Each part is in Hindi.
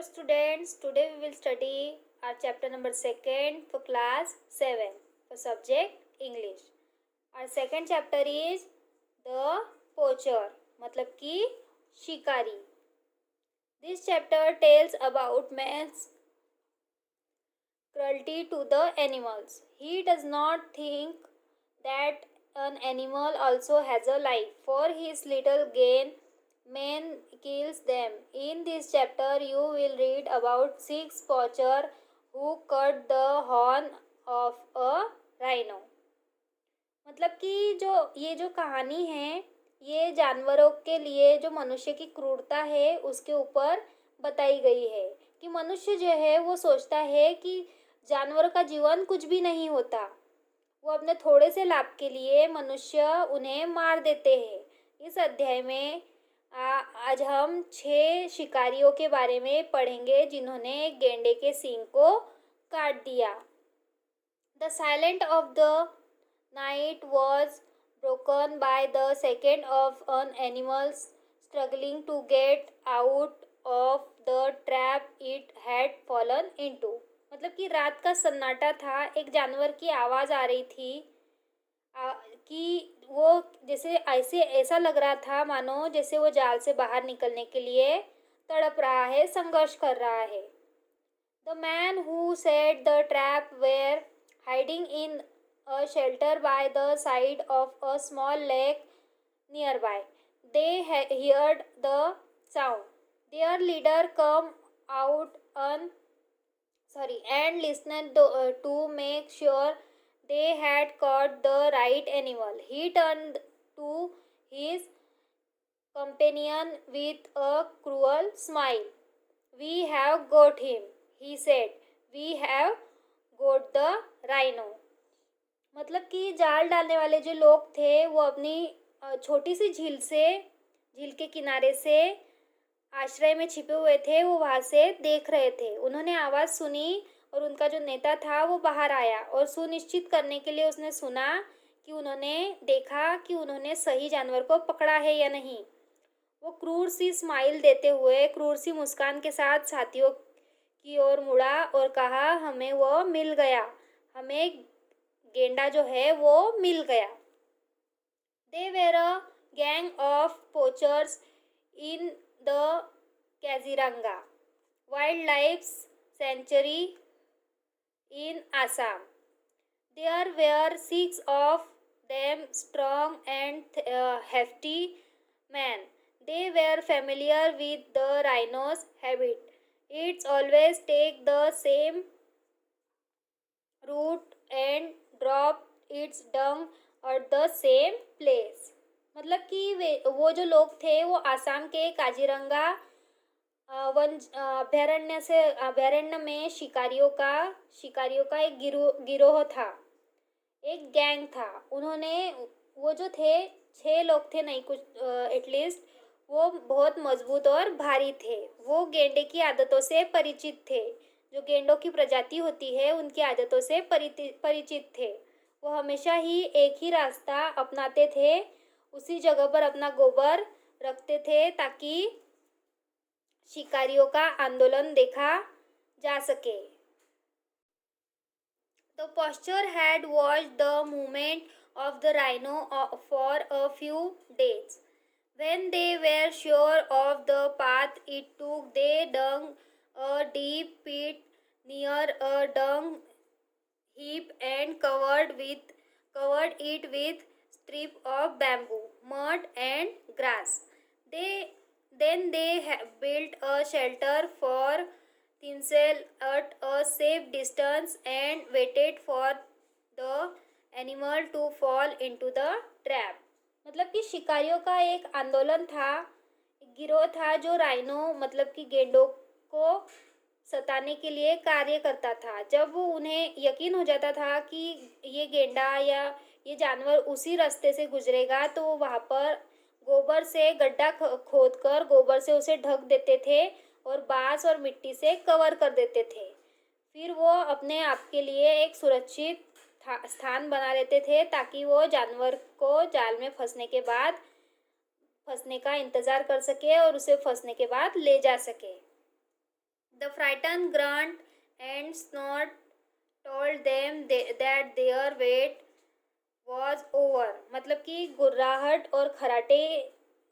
Hello students, today we will study our chapter number 2 for class 7 for subject English. Our second chapter is the poacher मतलब कि शिकारी. This chapter tells about man's cruelty to the animals. He does not think that an animal also has a life. For his little gain, man kills them. In this chapter, you will read about 6 poachers who cut the horn of a rhino. मतलब कि जो कहानी है ये जानवरों के लिए जो मनुष्य की क्रूरता है उसके ऊपर बताई गई है कि मनुष्य जो है वो सोचता है कि जानवरों का जीवन कुछ भी नहीं होता. वो अपने थोड़े से लाभ के लिए मनुष्य उन्हें मार देते हैं. इस अध्याय में आज हम 6 शिकारियों के बारे में पढ़ेंगे जिन्होंने एक गेंडे के सींग को काट दिया. The silent of the night was broken by the second of an animal struggling to get out of the trap it had fallen into. मतलब कि रात का सन्नाटा था. एक जानवर की आवाज़ आ रही थी कि वो जैसे ऐसा लग रहा था मानो जैसे वो जाल से बाहर निकलने के लिए तड़प रहा है, संघर्ष कर रहा है. The man who set the trap were hiding in a shelter by the side of a small lake nearby. They heard the sound. Their leader come out and listened to make sure they had caught the right animal. He turned to his companion with a cruel smile. "We have got him," he said. "We have got the rhino." मतलब कि जाल डालने वाले जो लोग थे वो अपनी छोटी सी झील के किनारे से आश्रय में छिपे हुए थे. वो वहाँ से देख रहे थे. उन्होंने आवाज़ सुनी और उनका जो नेता था वो बाहर आया और सुनिश्चित करने के लिए उसने सुना कि उन्होंने देखा कि उन्होंने सही जानवर को पकड़ा है या नहीं. वो क्रूर सी स्माइल देते हुए, क्रूर सी मुस्कान के साथ साथियों की ओर मुड़ा और कहा, हमें वो मिल गया. हमें गेंडा जो है वो मिल गया. They were a gang of poachers in the Kaziranga Wildlife Sanctuary in Assam. There were 6 of them, strong and hefty men. They were familiar with the rhino's habit. It's always take the same route and drop its dung at the same place. मतलब कि वो जो लोग थे वो आसाम के काजीरंगा अभयारण्य में शिकारियों का एक गिरोह था, एक गैंग था. उन्होंने वो जो थे 6 लोग थे, नहीं कुछ एटलीस्ट वो बहुत मजबूत और भारी थे. वो गेंडे की आदतों से परिचित थे. जो गेंडों की प्रजाति होती है उनकी आदतों से परिचित थे. वो हमेशा ही एक ही रास्ता अपनाते थे, उसी जगह पर अपना गोबर रखते थे ताकि शिकारियों का आंदोलन देखा जा सके. The poacher had watched the movement of the rhino for a few days. When they were sure of the path it took, they dug a deep pit near a dung heap and covered it with strip of bamboo, mud and grass. Then they built a shelter for themselves at a safe distance and waited for the animal to fall into the trap. मतलब कि शिकारियों का एक आंदोलन था, एक गिरोह था जो राइनो मतलब कि गेंडों को सताने के लिए कार्य करता था. जब उन्हें यकीन हो जाता था कि ये गेंडा या ये जानवर उसी रास्ते से गुजरेगा तो वो वहाँ पर गोबर से गड्ढा खोदकर गोबर से उसे ढक देते थे और बांस और मिट्टी से कवर कर देते थे. फिर वो अपने आप के लिए एक सुरक्षित स्थान बना लेते थे ताकि वो जानवर को जाल में फंसने का इंतज़ार कर सके और उसे फंसने के बाद ले जा सके. The frightened grunt and snort told them that their wait was over. मतलब कि गुर्राहट और खराटे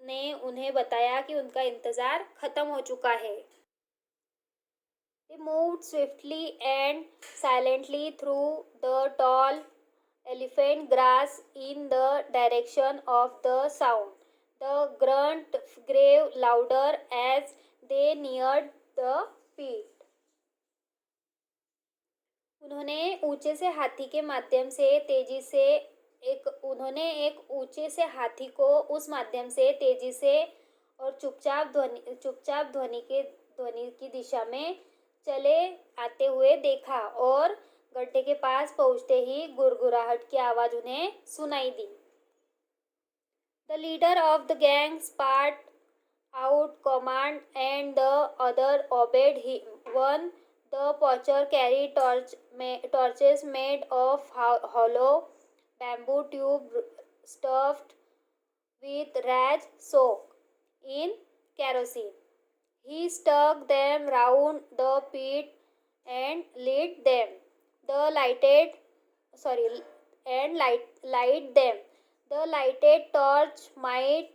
ने उन्हें बताया कि उनका इंतज़ार ख़त्म हो चुका है. They moved swiftly and silently through the tall elephant grass in the direction of the sound. The grunt grew louder as they neared the pit. उन्होंने ऊंचे से हाथी के माध्यम से तेजी से उन्होंने एक ऊंचे से हाथी को उस माध्यम से तेजी से और चुपचाप ध्वनि की दिशा में चले आते हुए देखा और गड्ढे के पास पहुंचते ही गुरगुराहट की आवाज उन्हें सुनाई दी. The leader of the gang spat out command and the other obeyed him. One, the poacher carried torches made of hollow bamboo tube stuffed with raj soaked in kerosene. He stuck them round the pit and lit them. Light them. The lighted torch might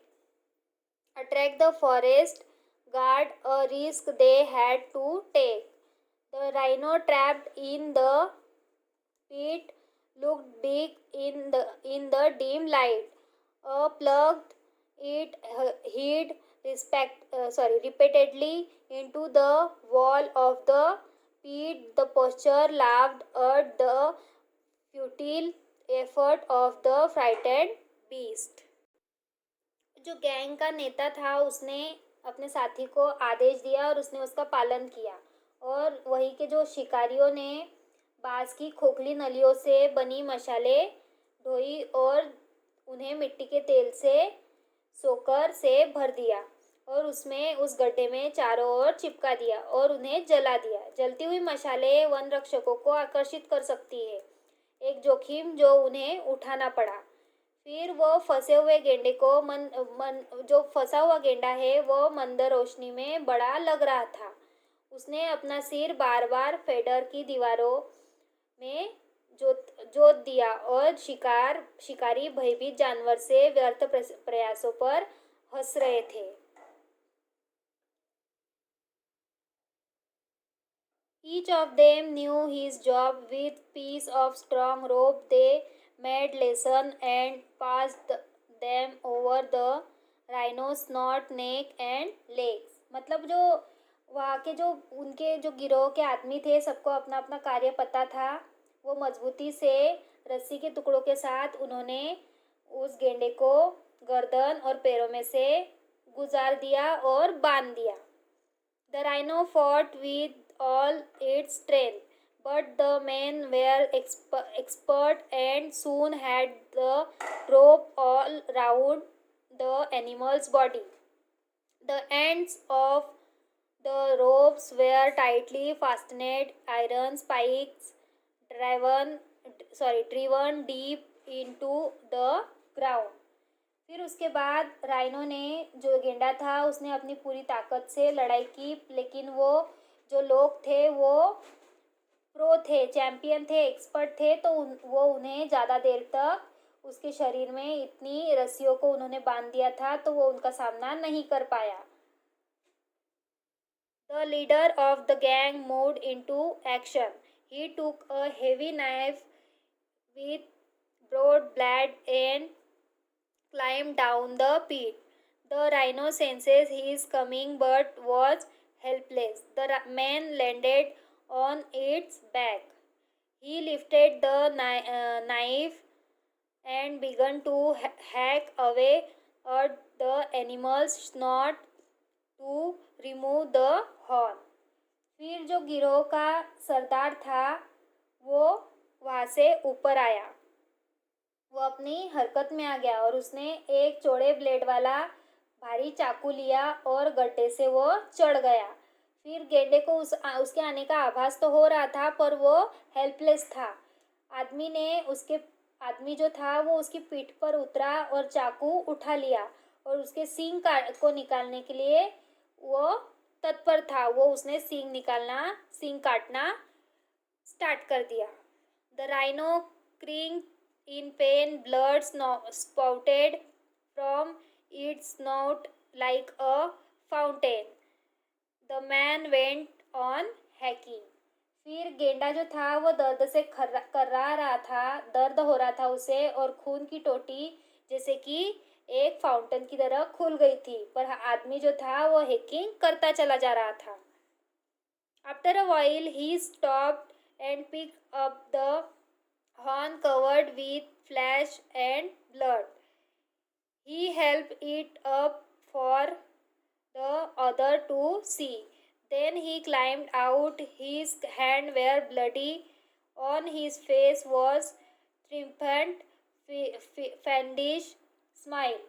attract the forest guard, a risk they had to take. The rhino trapped in the pit looked big in the dim light. A plugged it hid repeatedly into the wall of the pit. The poacher laughed at the futile effort of the frightened beast. जो गैंग का नेता था उसने अपने साथी को आदेश दिया और उसने उसका पालन किया और वही के जो शिकारियों ने बांस की खोखली नलियों से बनी मशाले ढोई और उन्हें मिट्टी के तेल से सोकर से भर दिया और उसमें उस गड्ढे में चारों ओर चिपका दिया और उन्हें जला दिया. जलती हुई मशालें वन रक्षकों को आकर्षित कर सकती है, एक जोखिम जो उन्हें उठाना पड़ा. फिर वो फंसे हुए गेंडे को जो फंसा हुआ गेंडा है वो मंद रोशनी में बड़ा लग रहा था. उसने अपना सिर बार बार फेडर की दीवारों में जोत दिया और शिकारी भयभीत जानवर से व्यर्थ प्रयासों पर हंस रहे थे. Each of them knew his job. With piece of strong rope they made lesson and passed them over the rhino's snout, neck and legs. मतलब जो वहाँ के जो उनके जो गिरोह के आदमी थे सबको अपना अपना कार्य पता था. वो मजबूती से रस्सी के टुकड़ों के साथ उन्होंने उस गेंडे को गर्दन और पैरों में से गुजार दिया और बांध दिया. The rhino fought with all its strength, but the men were expert and soon had the rope all round the animal's body. The ends of the ropes were tightly fastened iron spikes driven deep into the ground. फिर उसके बाद राइनो ने जो गेंडा था उसने अपनी पूरी ताकत से लड़ाई की, लेकिन वो जो लोग थे वो प्रो थे, चैम्पियन थे, एक्सपर्ट थे, तो वो उन्हें ज़्यादा देर तक उसके शरीर में इतनी रस्सियों को उन्होंने बांध दिया था तो वो उनका सामना नहीं कर पाया. The leader of the gang moved into action. He took a heavy knife with broad blade and climbed down the pit. The rhino senses his coming but was helpless. The man landed on its back. He lifted the knife and began to hack away at the animal's snout to remove the horn. फिर जो गिरोह का सरदार था वो वहाँ से ऊपर आया. वो अपनी हरकत में आ गया और उसने एक चौड़े ब्लेड वाला भारी चाकू लिया और गड्ढे से वो चढ़ गया. फिर गेंडे को उसके आने का आभास तो हो रहा था पर वो हेल्पलेस था. आदमी जो था वो उसकी पीठ पर उतरा और चाकू उठा लिया और उसके सींग को निकालने के लिए वो तत्पर था, वो उसने सींग काटना स्टार्ट कर दिया। The rhino cringed in pain, blood spouted from its snout like a fountain. The man went on hacking. फिर गेंडा जो था वो दर्द से कर्रा रहा था, दर्द हो रहा था उसे, और खून की टोटी जैसे कि एक फाउंटेन की तरह खुल गई थी, पर आदमी जो था वो हैकिंग करता चला जा रहा था। After a while he stopped and picked up the horn covered with flesh and blood. He helped it up for the other to see. Then he climbed out. His hands were bloody. On his face was triumphant, fiendish smile.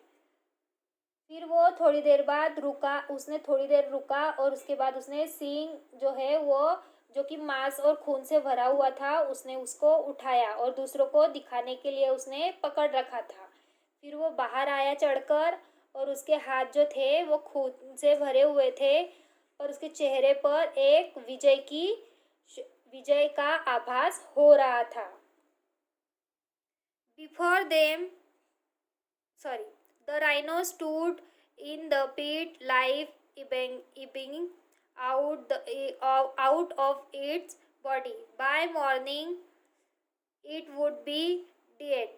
फिर वो थोड़ी देर बाद रुका, उसने थोड़ी देर रुका और उसके बाद उसने सींग जो है वो, जो कि मांस और खून से भरा हुआ था, उसने उसको उठाया और दूसरों को दिखाने के लिए उसने पकड़ रखा था। फिर वो बाहर आया चढ़कर, और उसके हाथ जो थे वो खून से भरे हुए थे, और उसके चेहरे पर एक विजय का आभास हो रहा था। Before them sorry the rhino stood in the pit, life ebbing out of its body. By morning it would be dead.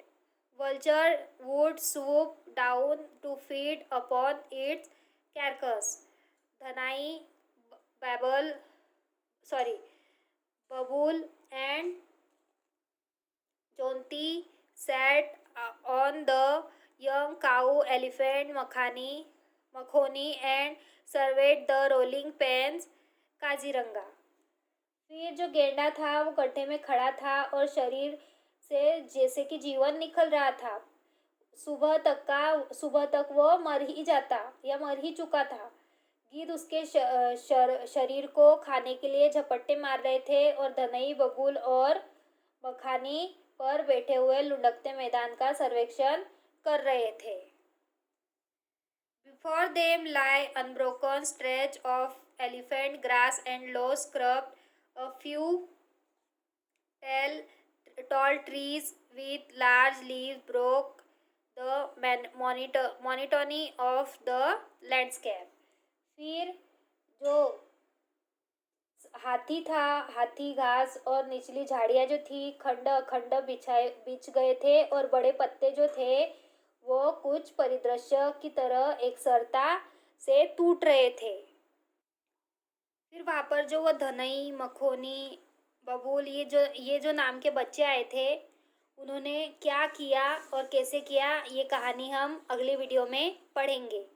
Vulture would swoop down to feed upon its carcass. Dhanai, Babul and Jonti sat on the young cow, elephant, Makhoni and surveyed the rolling pens, Kaziranga. फिर जो गेंडा था वो गड्ढे में खड़ा था और शरीर से जैसे कि जीवन निकल रहा था। सुबह तक वो मर ही जाता या मर ही चुका था। गिद्ध उसके शरीर को खाने के लिए झपट्टे मार रहे थे, और धनई, बबूल और मखानी पर बैठे हुए लुढ़कते मैदान का सर्वेक्षण कर रहे थे। Before them lie unbroken stretch of elephant grass and low scrub, a few tall trees with large leaves broke the monotony of the landscape. फिर जो हाथी घास और निचली झाड़ियाँ जो थी खंड बिछ गए थे, और बड़े पत्ते जो थे वो कुछ परिदृश्य की तरह एकसरता से टूट रहे थे। फिर वहाँ पर जो वो धनई, मखोनी, बबूल, ये जो नाम के बच्चे आए थे, उन्होंने क्या किया और कैसे किया, ये कहानी हम अगली वीडियो में पढ़ेंगे।